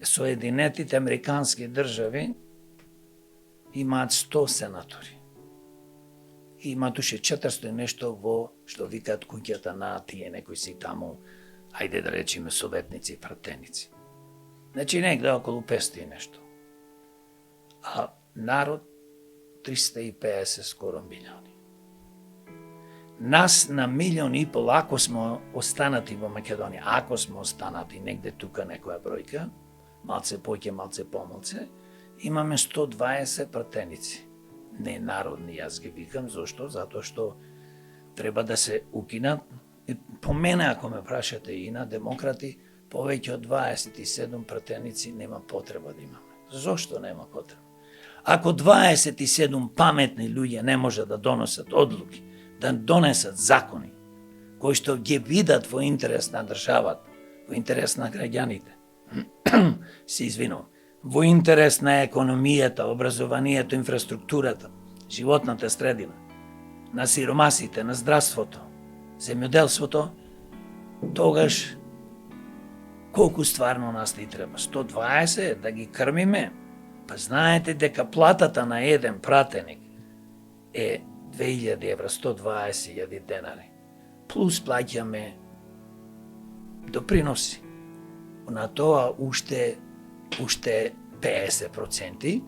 Соединетите Американски држави имаат 100 сенатори. И имаат уште 400 и нешто во, што викаат куќата на тие некои си таму, ајде да речеме советници и пратеници. Значи негде околу 500 и нешто. А народ 350 скоро милиони. Нас на 1,5 милиони, ако сме останати во Македонија, ако сме останати негде тука некоја бројка, малце поќе, малце помалце, имаме 120 пратеници. Не народни, јас ги викам, зошто? Затоа што треба да се укинат. По мене, ако ме прашате и на демократи, повеќе од 27 пратеници нема потреба да имаме. Зошто нема потреба? Ако 27 паметни луѓе не може да донесат одлуки, да донесат закони, кои што ги видат во интерес на државата, во интерес на граѓаните, се извинувам, во интерес на економијата, образованието, инфраструктурата, животната средина, на сиромасите, на здравството, земјоделството, тогаш колку стварно нас ни треба? 120 да ги крмиме? Па знаете дека платата на еден пратеник е 2000 евра, 120.000 денари. Плюс плаќаме доприноси. На тоа уште 50%.